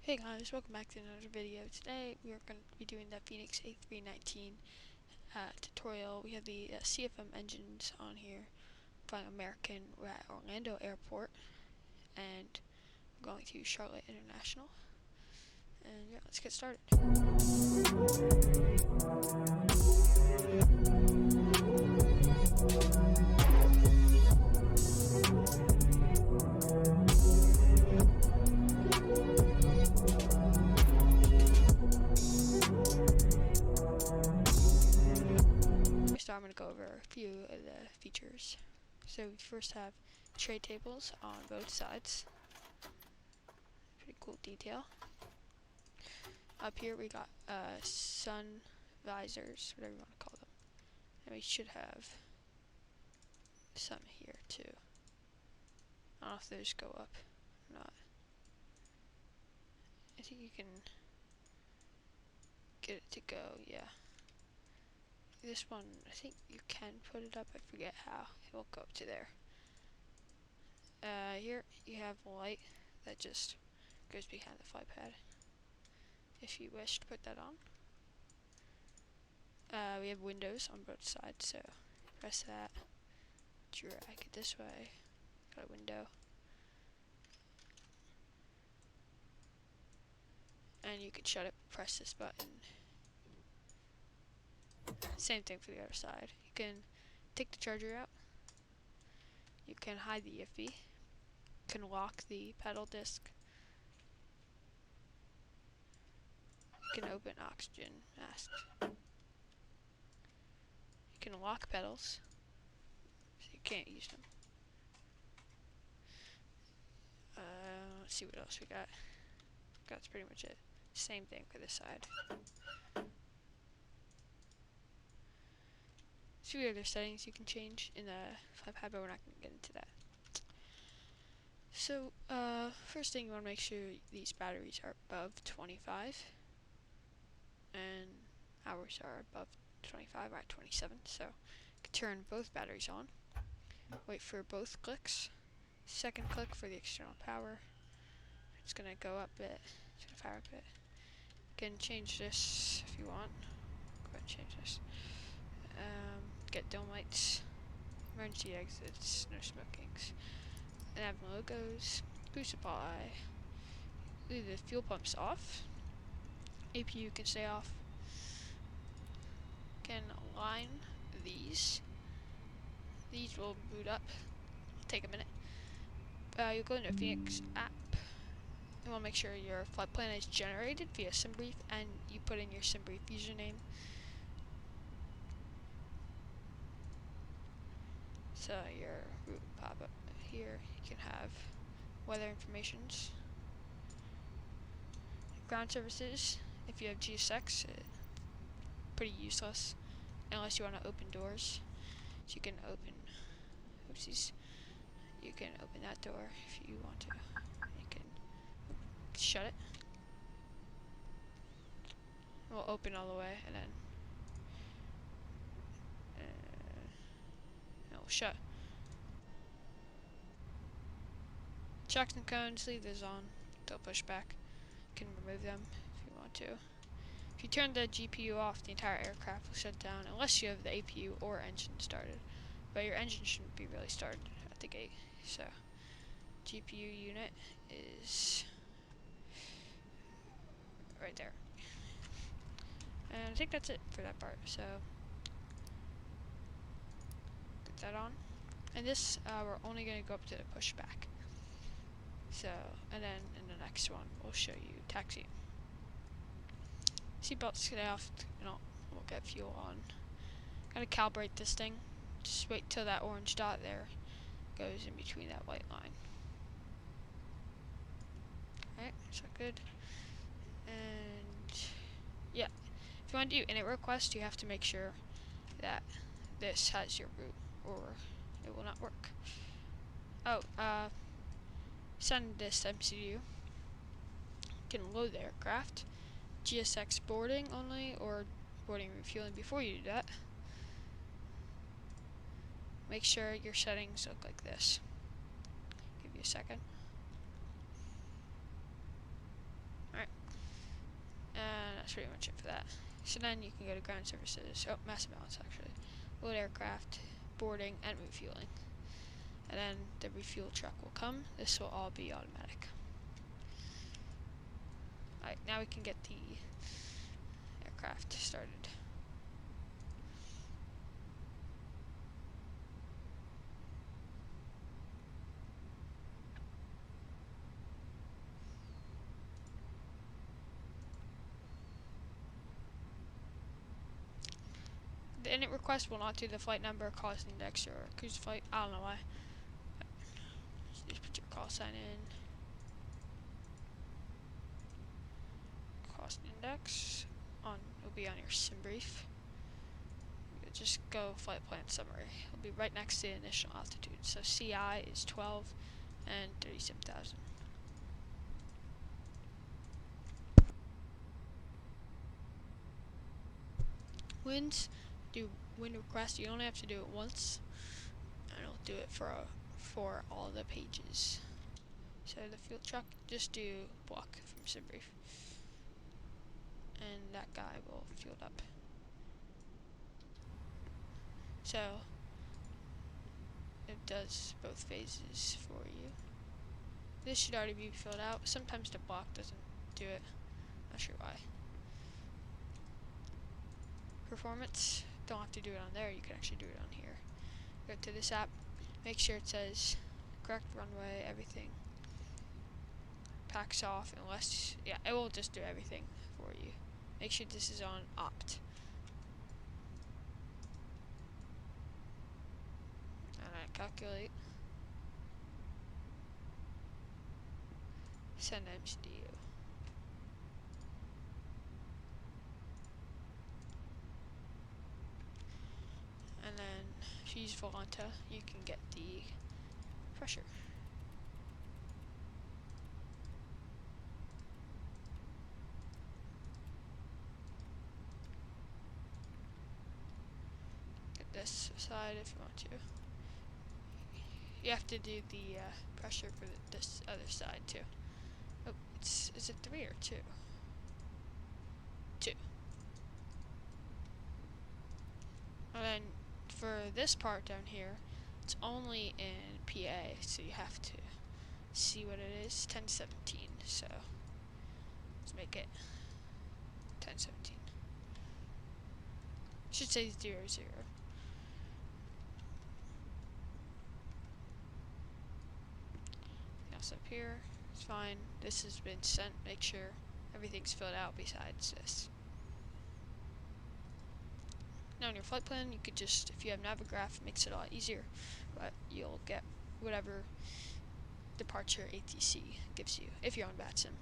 Hey guys, welcome back to another video. Today we are going to be doing the Fenix A319 tutorial. We have the CFM engines on here, flying American. We're at Orlando Airport, and we're going to Charlotte International. And yeah, let's get started. I'm going to go over a few of the features. So we first have tray tables on both sides. Pretty cool detail. Up here we got sun visors, whatever you want to call them. And we should have some here too. I don't know if those go up or not. I think you can get it to go, yeah. This one, I think you can put it up. I forget how. It won't go up to there. Here you have a light that just goes behind the flight pad, if you wish to put that on. We have windows on both sides, so press that, drag it this way, got a window. And you can shut it, press this button. Same thing for the other side. You can take the charger out. You can hide the EFB. You can lock the pedal disc. You can open oxygen mask. You can lock pedals, so you can't use them. Let's see what else we got. That's pretty much it. Same thing for this side. A few other settings you can change in the flight pad, but we're not going to get into that. So, first thing you want to make sure these batteries are above 25, and ours are above 25, we're at 27, so you can turn both batteries on, wait for both clicks, second click for the external power. It's going to go up a bit, it's going to fire up a bit. You can change this if you want. Go ahead and change this. Get dome lights, emergency exits, no smokings, and have logos, boost supply, leave the fuel pumps off, APU can stay off, can align these will boot up, take a minute. You'll go into Fenix app, you want to make sure your flight plan is generated via SimBrief, and you put in your SimBrief username. So your route will pop up here. You can have weather informations, ground services. If you have GSX, pretty useless unless you want to open doors. So you can open, oopsies, you can open that door if you want to. You can shut it. It will open all the way, and then it will shut. Checks and cones, leave those on. They'll push back. You can remove them if you want to. If you turn the GPU off, the entire aircraft will shut down unless you have the APU or engine started. But your engine shouldn't be really started at the gate. So GPU unit is right there. And I think that's it for that part. So put that on. And this, we're only going to go up to the pushback. So, and then in the next one, we'll show you taxi. Seatbelts stay off, we'll get fuel on. Gotta calibrate this thing. Just wait till that orange dot there goes in between that white line. Alright, so good. And yeah, if you want to do init request, you have to make sure that this has your route, or it will not work. Oh, send this MCU. You can load the aircraft. GSX boarding only, or boarding and refueling. Before you do that, make sure your settings look like this. Give you a second. Alright. that's pretty much it for that. So then you can go to ground services, mass balance actually, load aircraft, boarding, and refueling. And then the refuel truck will come. This will all be automatic. Alright, now we can get the aircraft started. The init request will not do the flight number, cost index, or cruise flight. I don't know why. Just put your call sign in. Cost index will be on your sim brief. Just go flight plan summary. It'll be right next to the initial altitude. So CI is 12 and 37,000. Winds, do wind request. You only have to do it once, and it'll do it for all the pages. So the fuel truck, just do block from sim brief, and that guy will fuel up. So it does both phases for you. This should already be filled out. Sometimes the block doesn't do it. Not sure why. Performance, don't have to do it on there. You can actually do it on here. Go to this app. Make sure it says correct runway, everything. Packs off unless, yeah, it will just do everything for you. Make sure this is on opt. Alright, calculate. Send MCDU. And then if you use Volanta, you can get the pressure. Get this side if you want to. You have to do the pressure for this other side too. Oh, is it 3 or 2? 2. And then for this part down here, it's only in PA, so you have to see what it is. 1017. So let's make it 1017. Should say 00. Else up here, it's fine. This has been sent. Make sure everything's filled out besides this. Now in your flight plan, you could just, if you have Navigraph, it makes it a lot easier, but you'll get whatever departure ATC gives you if you're on VATSIM.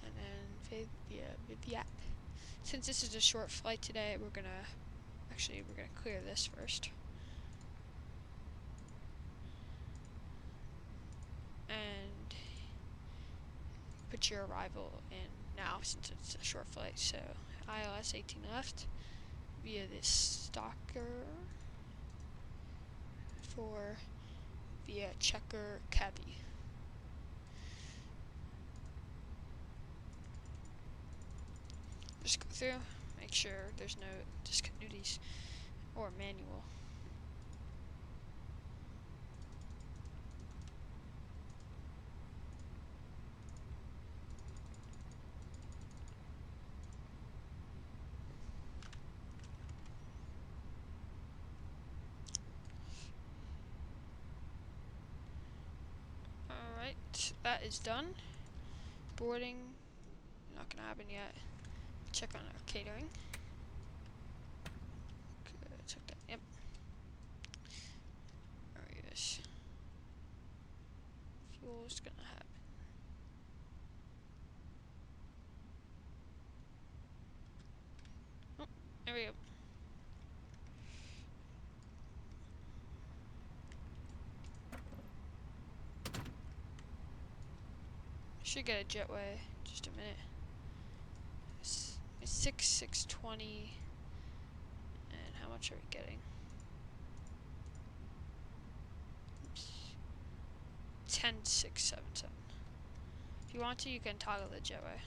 And then VATSIM. Since this is a short flight today, we're gonna clear this first. And put your arrival in now since it's a short flight. So ILS 18 left via this stalker via checker cabby. Just go through, make sure there's no discontinuities or manual. Alright, that is done. Boarding, not gonna happen yet. Check on our catering. Okay, check that, yep. Alright, yes. Fuel's gonna happen. Oh, there we go. Should get a jetway, just a minute. It's 620, and how much are we getting? Oops. 10,677. If you want to, you can toggle the jetway.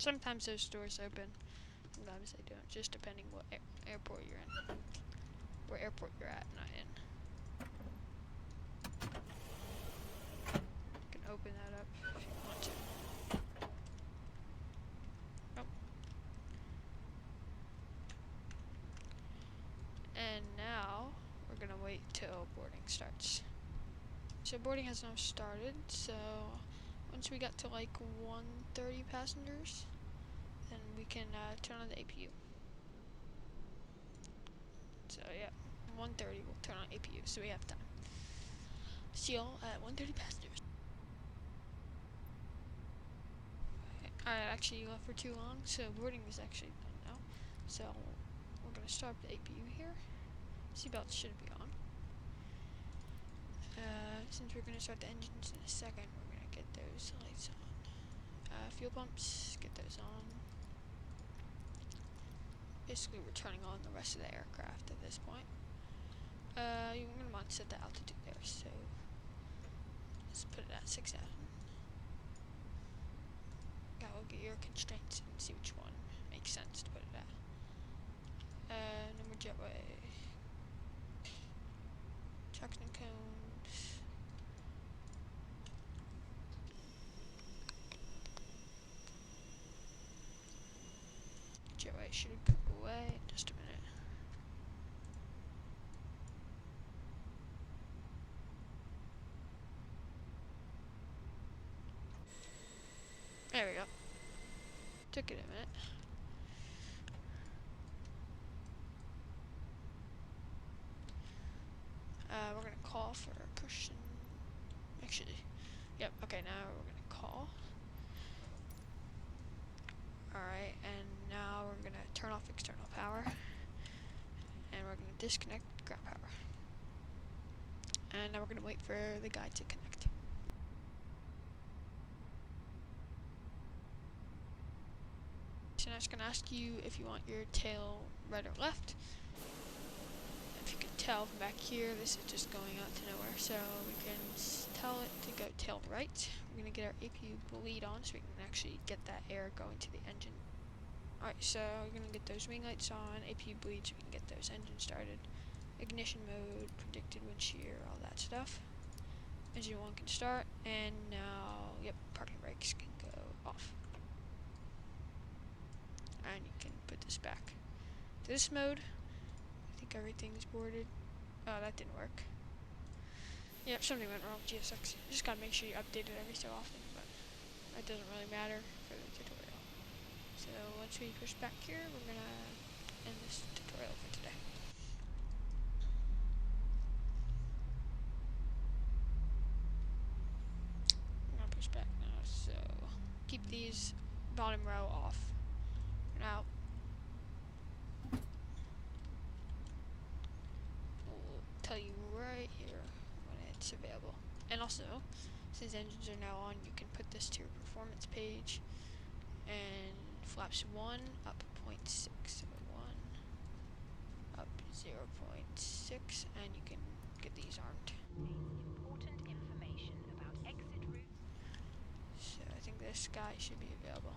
Sometimes those doors open, sometimes they don't, just depending what airport you're in. What airport you're at, not in. You can open that up if you want to. Oh. And now, we're gonna wait till boarding starts. So boarding has now started, so once we got to like 130 passengers, then we can turn on the APU. So yeah, 130 we'll turn on APU, so we have time. See y'all at 130 passengers. I actually left for too long, so boarding is actually done now. So we're gonna start the APU here. Seatbelts should be on. Since we're gonna start the engines in a second, we're gonna get those lights on. Fuel pumps, get those on. Basically, we're turning on the rest of the aircraft at this point. You're gonna want to set the altitude there, so let's put it at 6,000. Gotta look at your constraints and see which one makes sense to put it at. Number jetway. Traction cones. Jetway should go away in just a minute. There we go. Took it a minute. We're gonna call for push and actually, yep. Okay, now we're gonna call. Alright, and now we're gonna turn off external power, and we're gonna disconnect ground power. And now we're gonna wait for the guy to connect. So now it's gonna ask you if you want your tail right or left. If you can tell from back here, this is just going out to nowhere, so we can tell it to go tail right. We're gonna get our APU bleed on so we can actually get that air going to the engine. Alright, so we're gonna get those wing lights on, APU bleed so we can get those engines started. Ignition mode, predicted wind shear, all that stuff. Engine 1 can start, and now, yep, parking brakes can go off. And you can put this back to this mode. I think everything's boarded. Oh, that didn't work. Yep, something went wrong with GSX. You just gotta make sure you update it every so often, but that doesn't really matter for the tutorial. So once we push back here, we're gonna end this tutorial for today. I'm gonna push back now, so keep these bottom row off. Now, we'll tell you right here when it's available. And also, since engines are now on, you can put this to your performance page, and flaps 1 up 0.6, so 1 up 0.6, and you can get these armed. Important information about exit routes. So I think this guy should be available.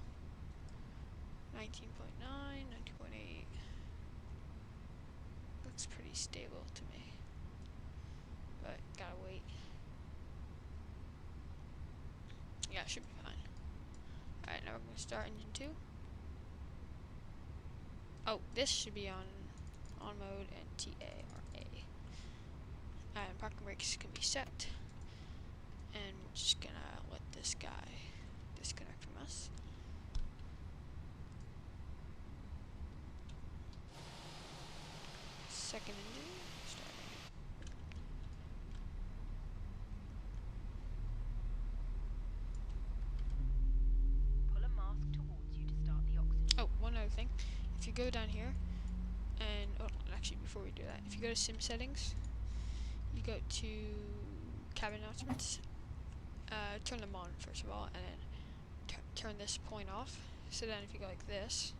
19.9, 19.8. Looks pretty stable to me, but gotta wait. Yeah, it should be fine. Alright, now we're gonna start engine 2. Oh, this should be on mode and TARA. And parking brakes can be set. And we're just gonna let this guy disconnect from us. Second engine starting. Pull a mask towards you to start the oxygen. Oh, one other thing. If you go down here, and actually before we do that, if you go to sim settings, you go to cabin announcements, turn them on first of all, and then turn this point off. So then if you go like this,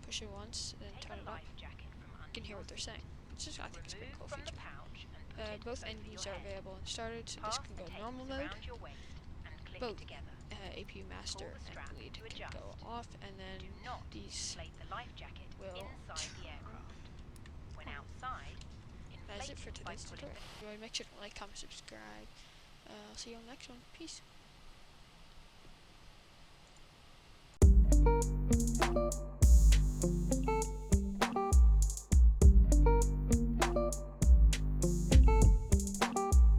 push it once, and then Take turn a it off, life jacket from you under can hear your what they're seat. saying. It's just, I think it's a pretty Remove cool from the feature. pouch and put it Both over engines your are head. available and started, so this Pass can the go tapes normal mode. around your waist and click both together. APU master Pull the and strap bleed to can adjust. go off, and then Do not these inflate the life jacket will inside the turn aircraft. When on. outside, That is inflate it for it by today's pulling tutorial. the... Anyway, make sure to like, comment, subscribe. I'll see you on the next one. Peace.